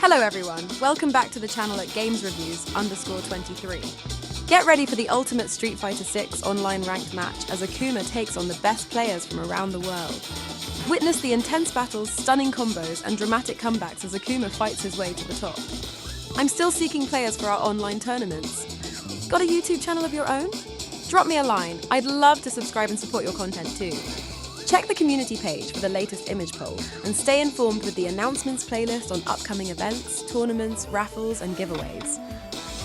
Hello everyone, welcome back to the channel at GamesReviews_23. Get ready for the ultimate Street Fighter 6 online ranked match as Akuma takes on the best players from around the world. Witness the intense battles, stunning combos, and dramatic comebacks as Akuma fights his way to the top. I'm still seeking players for our online tournaments. Got a YouTube channel of your own? Drop me a line, I'd love to subscribe and support your content too. Check the community page for the latest image poll and stay informed with the announcements playlist on upcoming events, tournaments, raffles, and giveaways.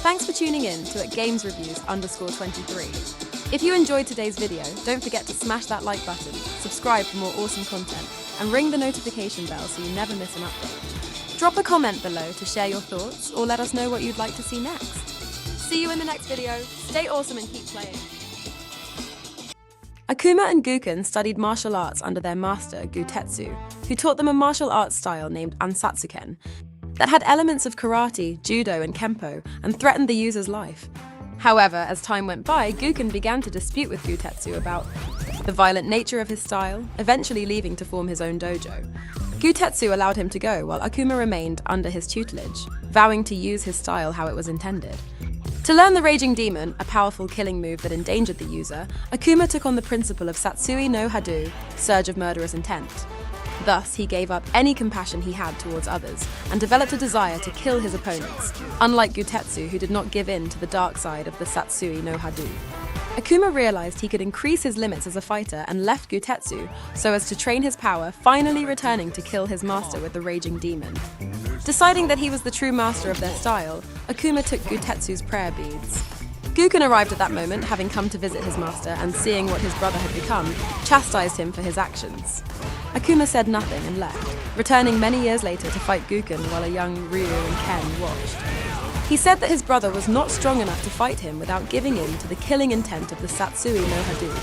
Thanks for tuning in to @GamesReviews_23. If you enjoyed today's video, don't forget to smash that like button, subscribe for more awesome content, and ring the notification bell so you never miss an update. Drop a comment below to share your thoughts or let us know what you'd like to see next. See you in the next video. Stay awesome and keep playing. Akuma and Guken studied martial arts under their master, Gutetsu, who taught them a martial arts style named Ansatsuken that had elements of karate, judo, and kempo and threatened the user's life. However, as time went by, Guken began to dispute with Gutetsu about the violent nature of his style, eventually leaving to form his own dojo. Gutetsu allowed him to go while Akuma remained under his tutelage, vowing to use his style how it was intended. To learn the Raging Demon, a powerful killing move that endangered the user, Akuma took on the principle of Satsui no Hado, Surge of Murderous Intent. Thus, he gave up any compassion he had towards others and developed a desire to kill his opponents, unlike Gutetsu, who did not give in to the dark side of the Satsui no Hado. Akuma realized he could increase his limits as a fighter and left Gutetsu so as to train his power, finally returning to kill his master with the Raging Demon. Deciding that he was the true master of their style, Akuma took Gutetsu's prayer beads. Guken arrived at that moment, having come to visit his master, and seeing what his brother had become, chastised him for his actions. Akuma said nothing and left, returning many years later to fight Guken while a young Ryu and Ken watched. He said that his brother was not strong enough to fight him without giving in to the killing intent of the Satsui no Hado.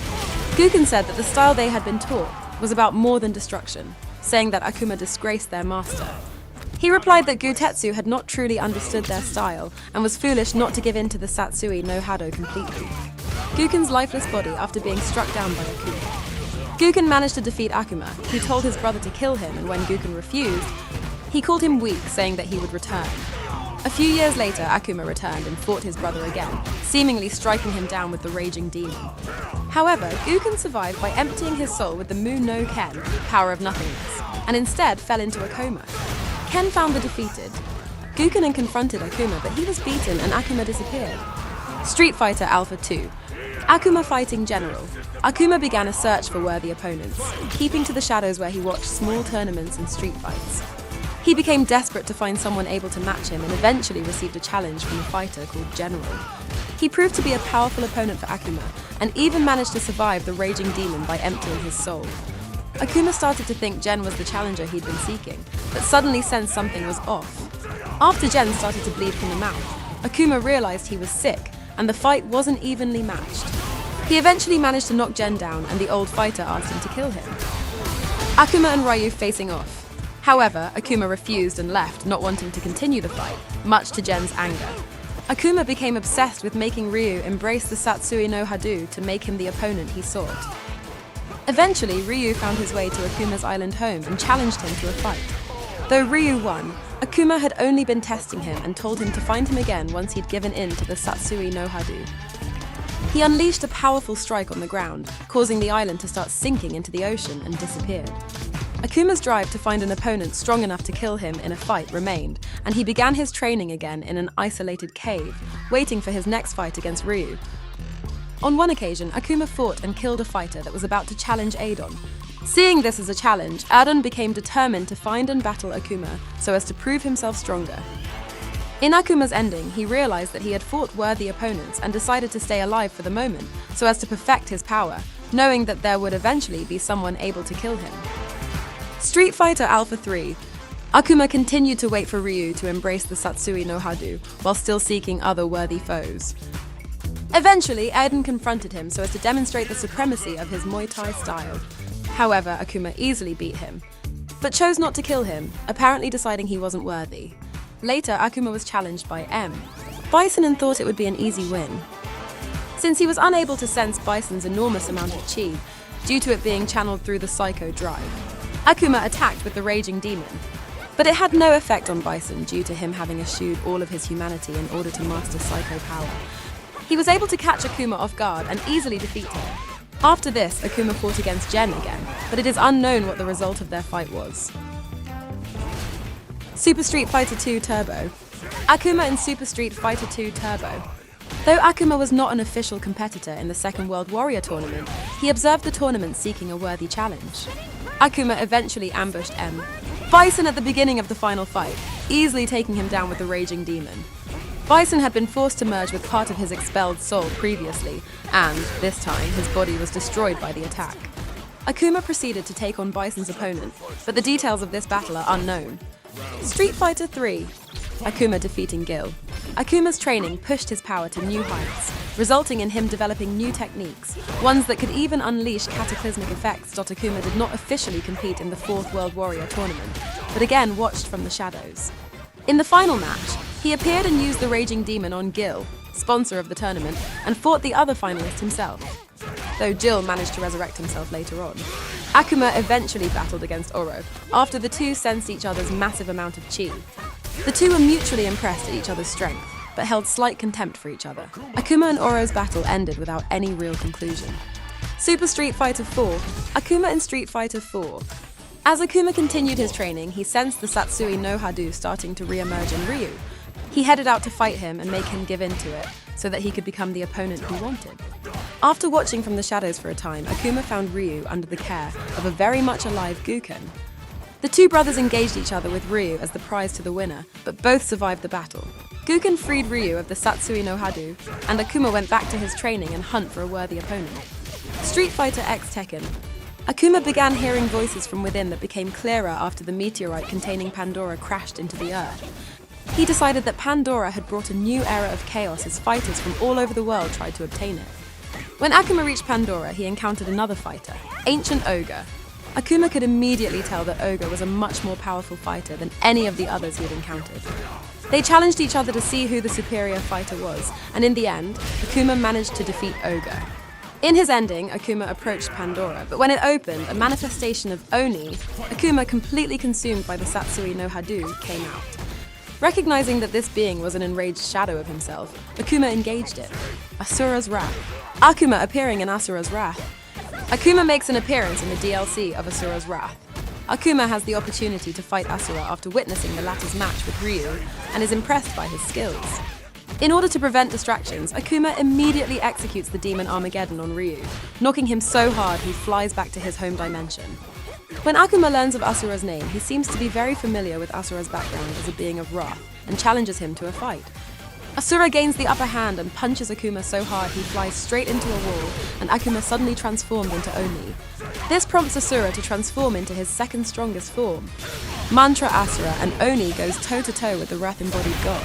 Guken said that the style they had been taught was about more than destruction, saying that Akuma disgraced their master. He replied that Gutetsu had not truly understood their style and was foolish not to give in to the Satsui no Hado completely. Guken's lifeless body after being struck down by Akuma. Guken managed to defeat Akuma, who told his brother to kill him, and when Guken refused, he called him weak, saying that he would return. A few years later, Akuma returned and fought his brother again, seemingly striking him down with the Raging Demon. However, Guken survived by emptying his soul with the Mu no Ken, Power of Nothingness, and instead fell into a coma. Ken found the defeated Guken and confronted Akuma, but he was beaten and Akuma disappeared. Street Fighter Alpha 2. Akuma fighting General. Akuma began a search for worthy opponents, keeping to the shadows where he watched small tournaments and street fights. He became desperate to find someone able to match him and eventually received a challenge from a fighter called General. He proved to be a powerful opponent for Akuma and even managed to survive the Raging Demon by emptying his soul. Akuma started to think Gen was the challenger he'd been seeking, but suddenly sensed something was off. After Gen started to bleed from the mouth, Akuma realized he was sick and the fight wasn't evenly matched. He eventually managed to knock Gen down and the old fighter asked him to kill him. Akuma and Ryu facing off. However, Akuma refused and left, not wanting to continue the fight, much to Gen's anger. Akuma became obsessed with making Ryu embrace the Satsui no Hado to make him the opponent he sought. Eventually, Ryu found his way to Akuma's island home and challenged him to a fight. Though Ryu won, Akuma had only been testing him and told him to find him again once he'd given in to the Satsui no Hado. He unleashed a powerful strike on the ground, causing the island to start sinking into the ocean and disappeared. Akuma's drive to find an opponent strong enough to kill him in a fight remained, and he began his training again in an isolated cave, waiting for his next fight against Ryu. On one occasion, Akuma fought and killed a fighter that was about to challenge Adon. Seeing this as a challenge, Adon became determined to find and battle Akuma so as to prove himself stronger. In Akuma's ending, he realized that he had fought worthy opponents and decided to stay alive for the moment so as to perfect his power, knowing that there would eventually be someone able to kill him. Street Fighter Alpha 3. Akuma continued to wait for Ryu to embrace the Satsui no Hado while still seeking other worthy foes. Eventually, Adon confronted him so as to demonstrate the supremacy of his Muay Thai style. However, Akuma easily beat him, but chose not to kill him, apparently deciding he wasn't worthy. Later, Akuma was challenged by M. Bison thought it would be an easy win. Since he was unable to sense Bison's enormous amount of chi, due to it being channeled through the Psycho Drive, Akuma attacked with the Raging Demon. But it had no effect on Bison due to him having eschewed all of his humanity in order to master Psycho power. He was able to catch Akuma off guard and easily defeat him. After this, Akuma fought against Gen again, but it is unknown what the result of their fight was. Super Street Fighter 2 Turbo. Akuma in Super Street Fighter 2 Turbo. Though Akuma was not an official competitor in the Second World Warrior tournament, he observed the tournament seeking a worthy challenge. Akuma eventually ambushed Bison at the beginning of the final fight, easily taking him down with the Raging Demon. Bison had been forced to merge with part of his expelled soul previously, and, this time, his body was destroyed by the attack. Akuma proceeded to take on Bison's opponent, but the details of this battle are unknown. Street Fighter 3. Akuma defeating Gil. Akuma's training pushed his power to new heights, resulting in him developing new techniques, ones that could even unleash cataclysmic effects. Akuma did not officially compete in the Fourth World Warrior tournament, but again watched from the shadows. In the final match, he appeared and used the Raging Demon on Gil, sponsor of the tournament, and fought the other finalist himself, though Jill managed to resurrect himself later on. Akuma eventually battled against Oro, after the two sensed each other's massive amount of chi. The two were mutually impressed at each other's strength, but held slight contempt for each other. Akuma and Oro's battle ended without any real conclusion. Super Street Fighter 4. Akuma in Street Fighter 4. As Akuma continued his training, he sensed the Satsui no Hado starting to re-emerge in Ryu. He headed out to fight him and make him give in to it, so that he could become the opponent he wanted. After watching from the shadows for a time, Akuma found Ryu under the care of a very much alive Guken. The two brothers engaged each other with Ryu as the prize to the winner, but both survived the battle. Guken freed Ryu of the Satsui no Hado, and Akuma went back to his training and hunt for a worthy opponent. Street Fighter X Tekken. Akuma began hearing voices from within that became clearer after the meteorite containing Pandora crashed into the Earth. He decided that Pandora had brought a new era of chaos as fighters from all over the world tried to obtain it. When Akuma reached Pandora, he encountered another fighter, Ancient Ogre. Akuma could immediately tell that Ogre was a much more powerful fighter than any of the others he had encountered. They challenged each other to see who the superior fighter was, and in the end, Akuma managed to defeat Ogre. In his ending, Akuma approached Pandora, but when it opened, a manifestation of Oni, Akuma completely consumed by the Satsui no Hado, came out. Recognizing that this being was an enraged shadow of himself, Akuma engaged it. Asura's Wrath. Akuma appearing in Asura's Wrath. Akuma makes an appearance in the DLC of Asura's Wrath. Akuma has the opportunity to fight Asura after witnessing the latter's match with Ryu, and is impressed by his skills. In order to prevent distractions, Akuma immediately executes the demon Armageddon on Ryu, knocking him so hard he flies back to his home dimension. When Akuma learns of Asura's name, he seems to be very familiar with Asura's background as a being of wrath, and challenges him to a fight. Asura gains the upper hand and punches Akuma so hard he flies straight into a wall, and Akuma suddenly transformed into Oni. This prompts Asura to transform into his second strongest form. Mantra Asura, and Oni goes toe-to-toe with the wrath-embodied god.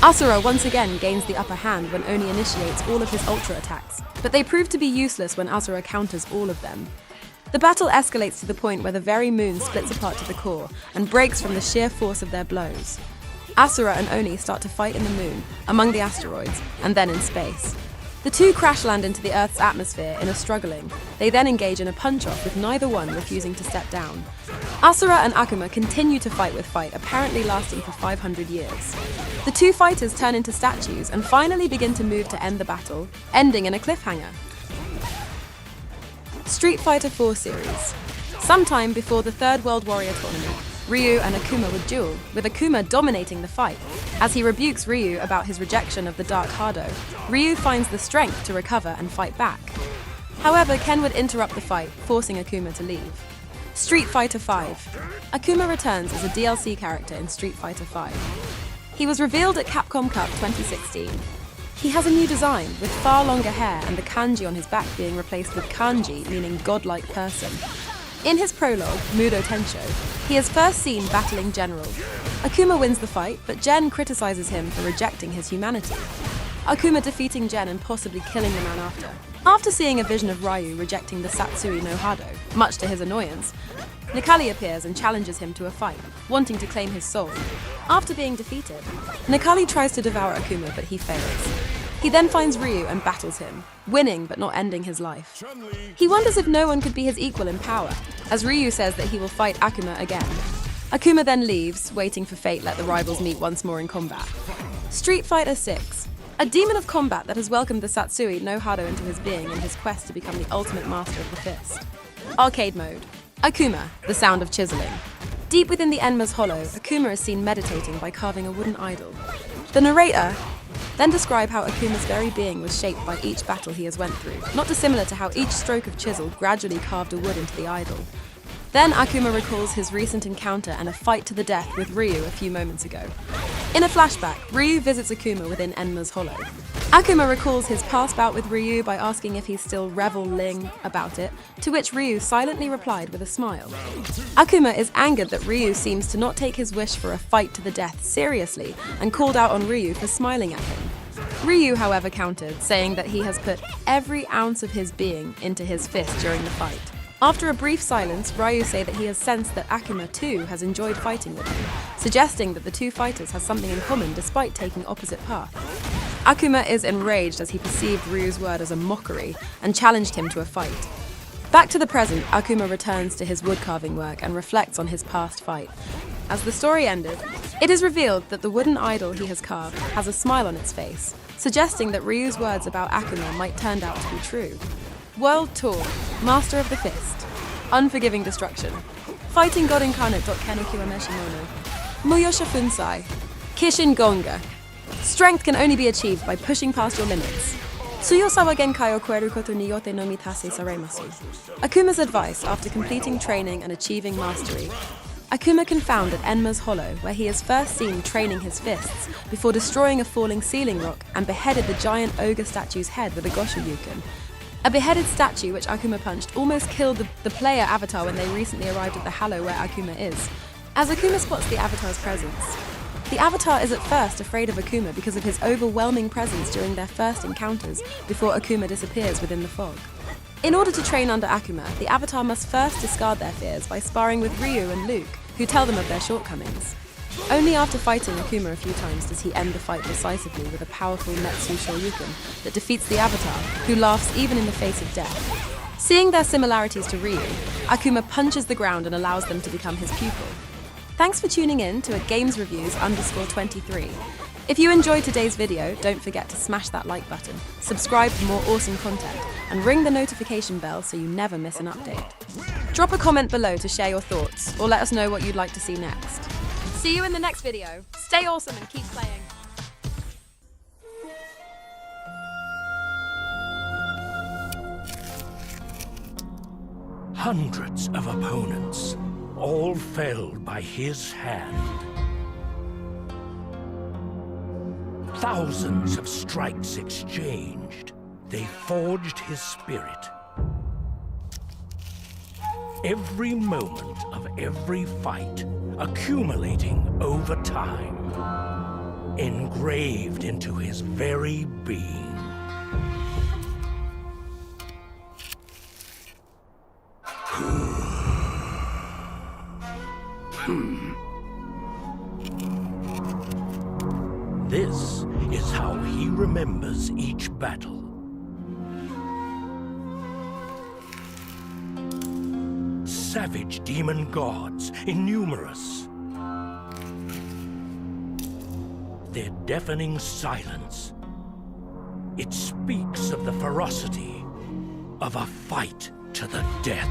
Asura once again gains the upper hand when Oni initiates all of his ultra attacks, but they prove to be useless when Asura counters all of them. The battle escalates to the point where the very moon splits apart to the core and breaks from the sheer force of their blows. Asura and Oni start to fight in the moon, among the asteroids, and then in space. The two crash land into the Earth's atmosphere in a struggling. They then engage in a punch-off with neither one refusing to step down. Asura and Akuma continue to fight with fight, apparently lasting for 500 years. The two fighters turn into statues and finally begin to move to end the battle, ending in a cliffhanger. Street Fighter 4 series. Sometime before the Third World Warrior tournament, Ryu and Akuma would duel, with Akuma dominating the fight. As he rebukes Ryu about his rejection of the Dark Hado, Ryu finds the strength to recover and fight back. However, Ken would interrupt the fight, forcing Akuma to leave. Street Fighter V. Akuma returns as a DLC character in Street Fighter V. He was revealed at Capcom Cup 2016. He has a new design, with far longer hair and the kanji on his back being replaced with kanji, meaning godlike person. In his prologue, Mudo Tensho, he is first seen battling General. Akuma wins the fight, but Gen criticizes him for rejecting his humanity. Akuma defeating Gen and possibly killing the man after. After seeing a vision of Ryu rejecting the Satsui no Hado, much to his annoyance, Nikali appears and challenges him to a fight, wanting to claim his soul. After being defeated, Nikali tries to devour Akuma, but he fails. He then finds Ryu and battles him, winning but not ending his life. He wonders if no one could be his equal in power, as Ryu says that he will fight Akuma again. Akuma then leaves, waiting for fate let the rivals meet once more in combat. Street Fighter 6. A demon of combat that has welcomed the Satsui no Hado into his being in his quest to become the ultimate master of the fist. Arcade mode. Akuma, the sound of chiseling. Deep within the Enma's hollow, Akuma is seen meditating by carving a wooden idol. The narrator then describes how Akuma's very being was shaped by each battle he has went through, not dissimilar to how each stroke of chisel gradually carved a wood into the idol. Then Akuma recalls his recent encounter and a fight to the death with Ryu a few moments ago. In a flashback, Ryu visits Akuma within Enma's hollow. Akuma recalls his past bout with Ryu by asking if he's still reveling about it, to which Ryu silently replied with a smile. Akuma is angered that Ryu seems to not take his wish for a fight to the death seriously and called out on Ryu for smiling at him. Ryu, however, countered, saying that he has put every ounce of his being into his fist during the fight. After a brief silence, Ryu says that he has sensed that Akuma too has enjoyed fighting with him, suggesting that the two fighters have something in common despite taking opposite paths. Akuma is enraged as he perceived Ryu's word as a mockery and challenged him to a fight. Back to the present, Akuma returns to his woodcarving work and reflects on his past fight. As the story ended, it is revealed that the wooden idol he has carved has a smile on its face, suggesting that Ryu's words about Akuma might turn out to be true. World Tour, Master of the Fist, Unforgiving Destruction, Fighting God Incarnate. Keno Kiwameshimono, Muyosha Funsai, Kishin Gonga. Strength can only be achieved by pushing past your limits. Suyosawa genkai o koeru koto ni yote no mitase saremasu. Akuma's advice after completing training and achieving mastery. Akuma can found at Enma's Hollow, where he is first seen training his fists before destroying a falling ceiling rock and beheaded the giant ogre statue's head with a Goshoryuken. A beheaded statue which Akuma punched almost killed the player avatar when they recently arrived at the Hallow where Akuma is. As Akuma spots the avatar's presence, the avatar is at first afraid of Akuma because of his overwhelming presence during their first encounters before Akuma disappears within the fog. In order to train under Akuma, the avatar must first discard their fears by sparring with Ryu and Luke, who tell them of their shortcomings. Only after fighting Akuma a few times does he end the fight decisively with a powerful Metsu Shoryuken that defeats the avatar, who laughs even in the face of death. Seeing their similarities to Ryu, Akuma punches the ground and allows them to become his pupil. Thanks for tuning in to @GamesReviews_23. If you enjoyed today's video, don't forget to smash that like button, subscribe for more awesome content, and ring the notification bell so you never miss an update. Drop a comment below to share your thoughts, or let us know what you'd like to see next. See you in the next video. Stay awesome and keep playing. Hundreds of opponents, all felled by his hand. Thousands of strikes exchanged, they forged his spirit. Every moment of every fight, accumulating over time, engraved into his very being. This is how he remembers each battle. Savage demon gods, innumerous. Their deafening silence, it speaks of the ferocity of a fight to the death.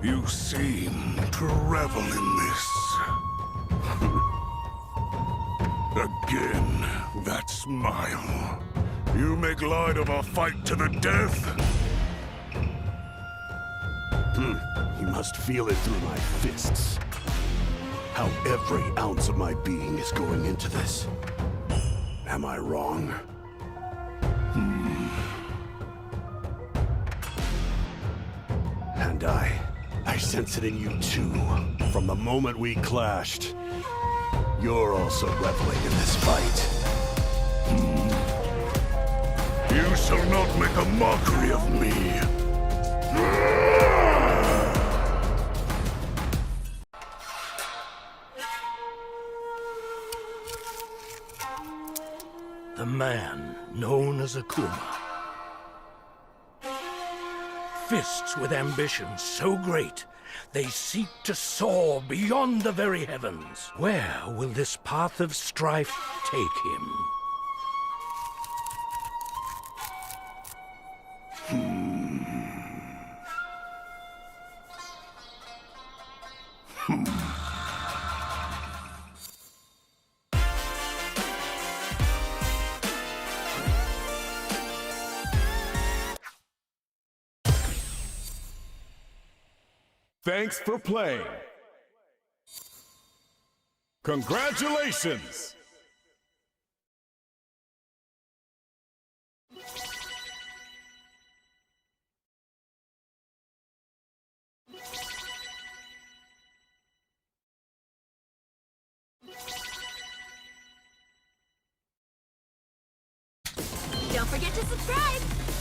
You seem to revel in this. Again, that smile. You make light of a fight to the death? You must feel it through my fists. How every ounce of my being is going into this. Am I wrong? And I sense it in you too. From the moment we clashed, you're also reveling in this fight. You shall not make a mockery of me. The man known as Akuma. Fists with ambitions so great, they seek to soar beyond the very heavens. Where will this path of strife take him? Thanks for playing. Congratulations! Don't forget to subscribe!